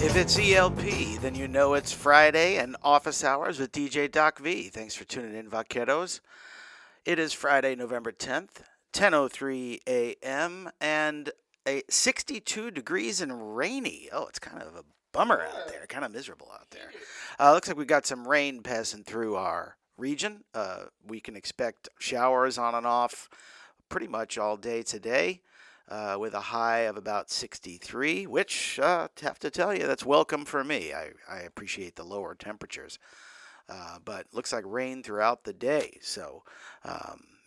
If it's ELP, then you know it's Friday and office hours with DJ Doc V. Thanks for tuning in, Vaqueros. It is Friday, November 10th, 10:03 a.m., and 62 degrees and rainy. Oh, it's kind of a bummer out there, kind of miserable out there. Looks like we got some rain passing through our region. We can expect showers on and off pretty much all day today. With a high of about 63, which, have to tell you, that's welcome for me. I appreciate the lower temperatures. But looks like rain throughout the day, so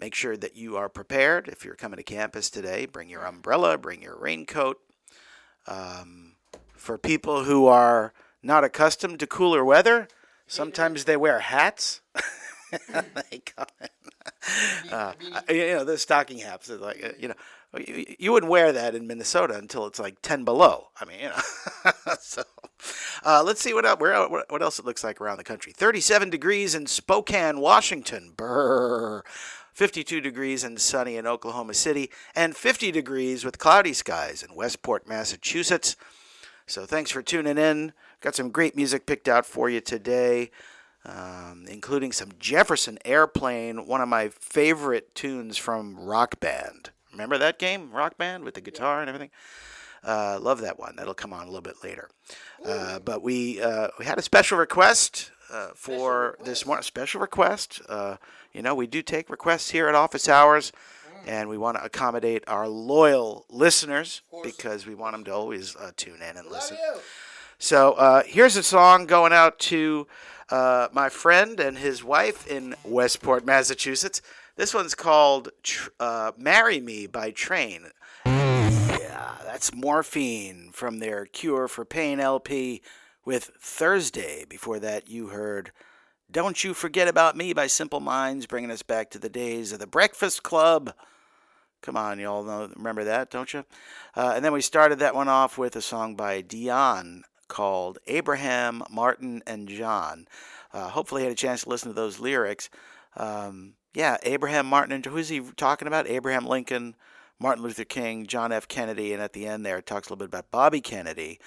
make sure that you are prepared. If you're coming to campus today, bring your umbrella, bring your raincoat. For people who are not accustomed to cooler weather, sometimes they wear hats. They come in. The stocking hats, like, you wouldn't wear that in Minnesota until it's like 10 below. I mean, So, let's see what else it looks like around the country. 37 degrees in Spokane, Washington. Brrr. 52 degrees and sunny in Oklahoma City, and 50 degrees with cloudy skies in Westport, Massachusetts. So thanks for tuning in. Got some great music picked out for you today, including some Jefferson Airplane, one of my favorite tunes from Rock Band. Remember that game, Rock Band, with the guitar and everything? Love that one. That'll come on a little bit later. But we had a special request for this morning. Special request. We do take requests here at office hours, and we want to accommodate our loyal listeners because we want them to always tune in and listen. So here's a song going out to my friend and his wife in Westport, Massachusetts. This one's called Marry Me by Train. Yeah, that's Morphine from their Cure for Pain LP with Thursday. Before that, you heard Don't You Forget About Me by Simple Minds, bringing us back to the days of the Breakfast Club. Come on, you all remember that, don't you? And then we started that one off with a song by Dion called Abraham, Martin, and John. Hopefully you had a chance to listen to those lyrics. Abraham, Martin, and who's he talking about? Abraham Lincoln, Martin Luther King, John F. Kennedy, and at the end there it talks a little bit about Bobby Kennedy.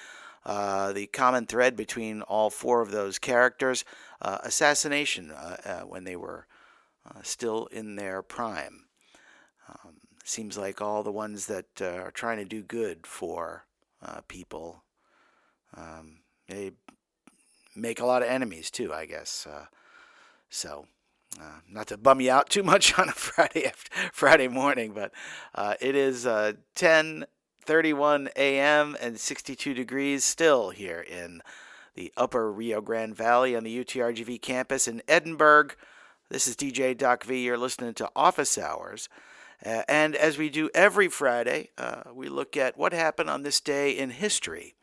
The common thread between all four of those characters, assassination when they were still in their prime. Seems like all the ones that are trying to do good for people, they make a lot of enemies too, I guess. Not to bum you out too much on a Friday morning, but it is 10:31 a.m. and 62 degrees still here in the upper Rio Grande Valley on the UTRGV campus in Edinburgh. This is DJ Doc V. You're listening to Office Hours. And as we do every Friday, we look at what happened on this day in history.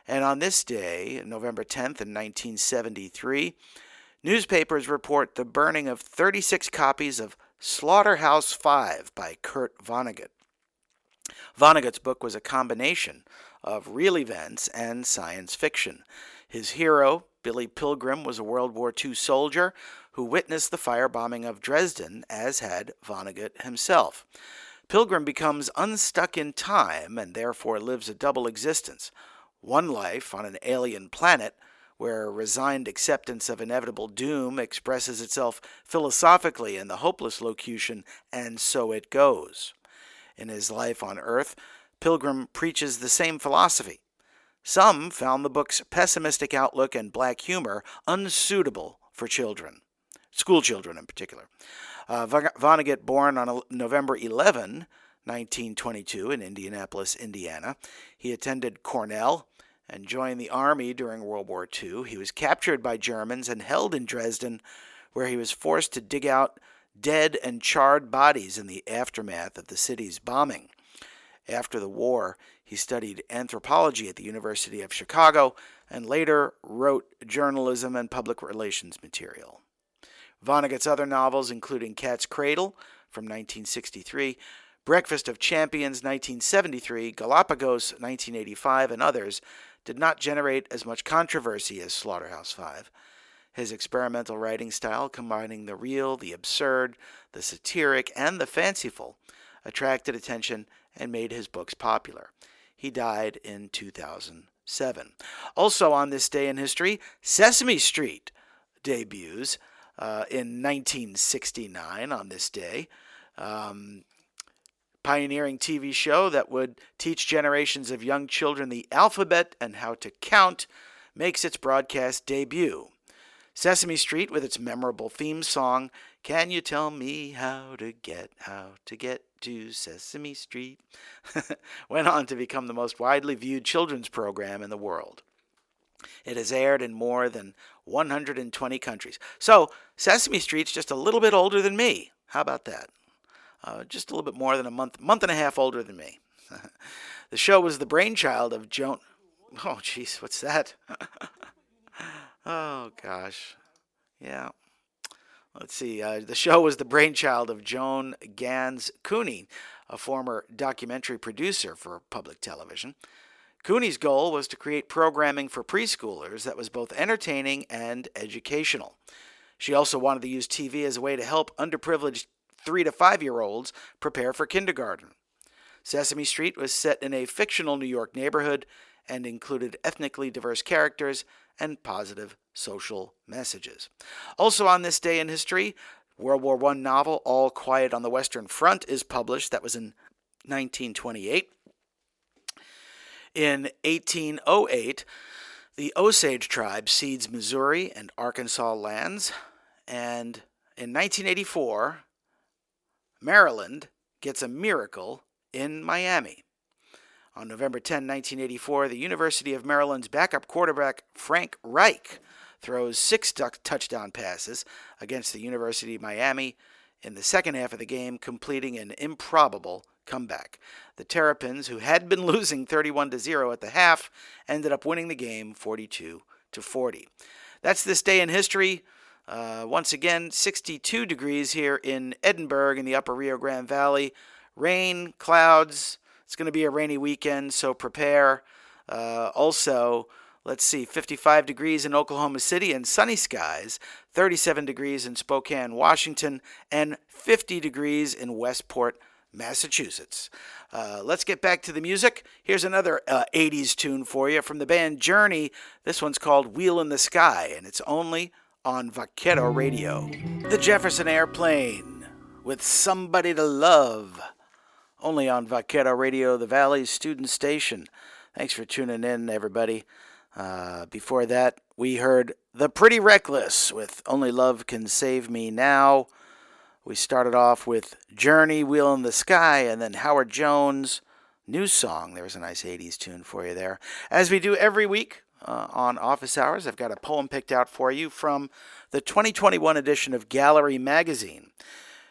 And on this day, November 10th in 1973, newspapers report the burning of 36 copies of Slaughterhouse-Five by Kurt Vonnegut. Vonnegut's book was a combination of real events and science fiction. His hero, Billy Pilgrim, was a World War II soldier who witnessed the firebombing of Dresden, as had Vonnegut himself. Pilgrim becomes unstuck in time and therefore lives a double existence. One life on an alien planet, where resigned acceptance of inevitable doom expresses itself philosophically in the hopeless locution, "and so it goes." In his life on Earth, Pilgrim preaches the same philosophy. Some found the book's pessimistic outlook and black humor unsuitable for children, school children in particular. Vonnegut, born on November 11, 1922 in Indianapolis, Indiana. He attended Cornell and joined the Army during World War II. He was captured by Germans and held in Dresden, where he was forced to dig out dead and charred bodies in the aftermath of the city's bombing. After the war, he studied anthropology at the University of Chicago and later wrote journalism and public relations material. Vonnegut's other novels, including Cat's Cradle from 1963, Breakfast of Champions 1973, Galapagos 1985, and others, did not generate as much controversy as Slaughterhouse-Five. His experimental writing style, combining the real, the absurd, the satiric, and the fanciful, attracted attention and made his books popular. He died in 2000. Also on this day in history, Sesame Street debuts in 1969 on this day. Pioneering TV show that would teach generations of young children the alphabet and how to count makes its broadcast debut. Sesame Street, with its memorable theme song, "Can you tell me how to get to Sesame Street?" went on to become the most widely viewed children's program in the world. It has aired in more than 120 countries. So, Sesame Street's just a little bit older than me. How about that? Just a little bit more than a month and a half older than me. The show was the brainchild of Joan... Oh, jeez, what's that? Oh, gosh. Yeah. Let's see. The show was the brainchild of Joan Gans Cooney, a former documentary producer for public television. Cooney's goal was to create programming for preschoolers that was both entertaining and educational. She also wanted to use TV as a way to help underprivileged 3 to 5-year-olds prepare for kindergarten. Sesame Street was set in a fictional New York neighborhood and included ethnically diverse characters and positive social messages. Also on this day in history, World War I novel All Quiet on the Western Front is published. That was in 1928. In 1808, the Osage tribe cedes Missouri and Arkansas lands, and in 1984, Maryland gets a miracle in Miami. On November 10, 1984, the University of Maryland's backup quarterback Frank Reich throws 6 touchdown passes against the University of Miami in the second half of the game, completing an improbable comeback. The Terrapins, who had been losing 31-0 at the half, ended up winning the game 42-40. That's this day in history. Once again, 62 degrees here in Edinburgh in the upper Rio Grande Valley. Rain, clouds. It's going to be a rainy weekend, so prepare. Also, let's see, 55 degrees in Oklahoma City and sunny skies, 37 degrees in Spokane, Washington, and 50 degrees in Westport, Massachusetts. Let's get back to the music. Here's another 80s tune for you from the band Journey. This one's called Wheel in the Sky, and it's only on Vaquero Radio. The Jefferson Airplane with Somebody to Love. Only on Vaquero Radio, the Valley's student station. Thanks for tuning in, everybody. Before that, we heard The Pretty Reckless with Only Love Can Save Me Now. We started off with Journey, Wheel in the Sky, and then Howard Jones' new song. There was a nice 80s tune for you there. As we do every week on Office Hours, I've got a poem picked out for you from the 2021 edition of Gallery Magazine.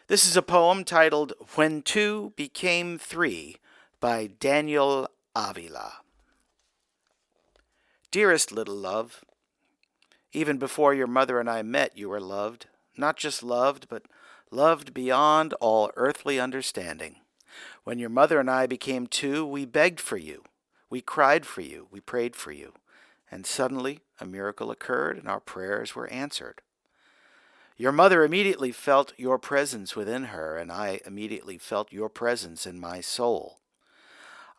This is a poem titled When Two Became Three by Daniel Avila. Dearest little love, even before your mother and I met, you were loved. Not just loved, but loved beyond all earthly understanding. When your mother and I became two, we begged for you. We cried for you. We prayed for you. And suddenly, a miracle occurred and our prayers were answered. Your mother immediately felt your presence within her, and I immediately felt your presence in my soul.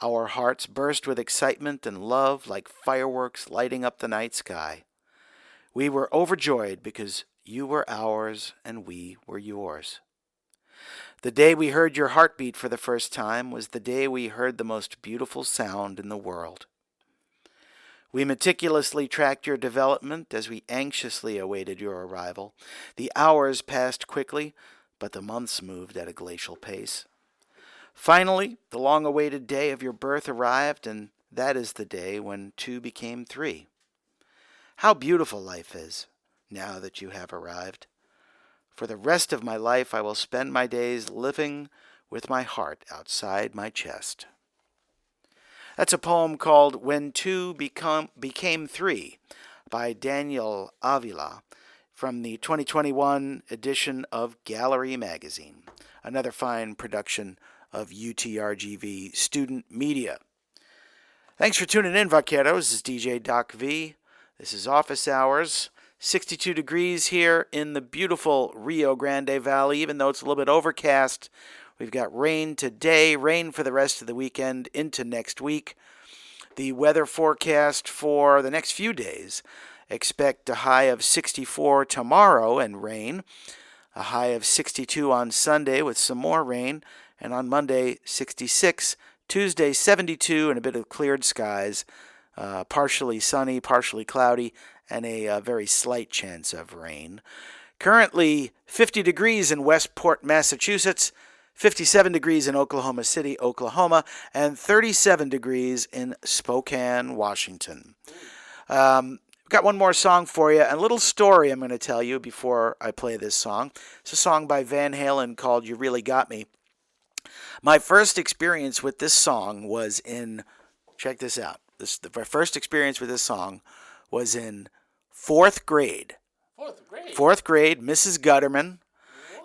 Our hearts burst with excitement and love like fireworks lighting up the night sky. We were overjoyed because you were ours and we were yours. The day we heard your heartbeat for the first time was the day we heard the most beautiful sound in the world. We meticulously tracked your development as we anxiously awaited your arrival. The hours passed quickly, but the months moved at a glacial pace. Finally, the long-awaited day of your birth arrived, and that is the day when two became three. How beautiful life is, now that you have arrived. For the rest of my life, I will spend my days living with my heart outside my chest. That's a poem called When Two Became Three by Daniel Avila from the 2021 edition of Gallery Magazine, another fine production of UTRGV Student Media. Thanks for tuning in, Vaqueros. This is DJ Doc V. This is Office Hours. 62 degrees here in the beautiful Rio Grande Valley, even though it's a little bit overcast. We've got rain today, rain for the rest of the weekend into next week. The weather forecast for the next few days: expect a high of 64 tomorrow and rain, a high of 62 on Sunday with some more rain, and on Monday 66, Tuesday 72 and a bit of cleared skies, partially sunny, partially cloudy, and a very slight chance of rain. Currently 50 degrees in Westport, Massachusetts, 57 degrees in Oklahoma City, Oklahoma, and 37 degrees in Spokane, Washington. Got one more song for you, and a little story I'm going to tell you before I play this song. It's a song by Van Halen called You Really Got Me. My first experience with this song was in, check this out. My first experience with this song was in fourth grade. Fourth grade, Mrs. Gutterman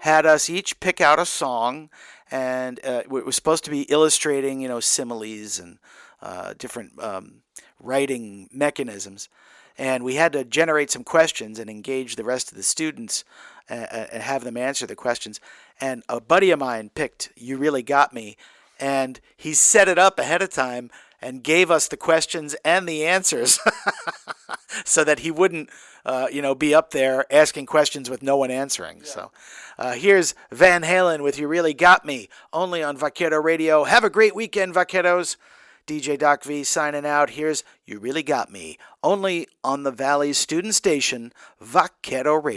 had us each pick out a song, and it was supposed to be illustrating, similes and different writing mechanisms. And we had to generate some questions and engage the rest of the students and have them answer the questions. And a buddy of mine picked You Really Got Me, and he set it up ahead of time and gave us the questions and the answers so that he wouldn't be up there asking questions with no one answering. Yeah. So here's Van Halen with You Really Got Me, only on Vaquero Radio. Have a great weekend, Vaqueros. DJ Doc V signing out. Here's You Really Got Me, only on the Valley's student station, Vaquero Radio.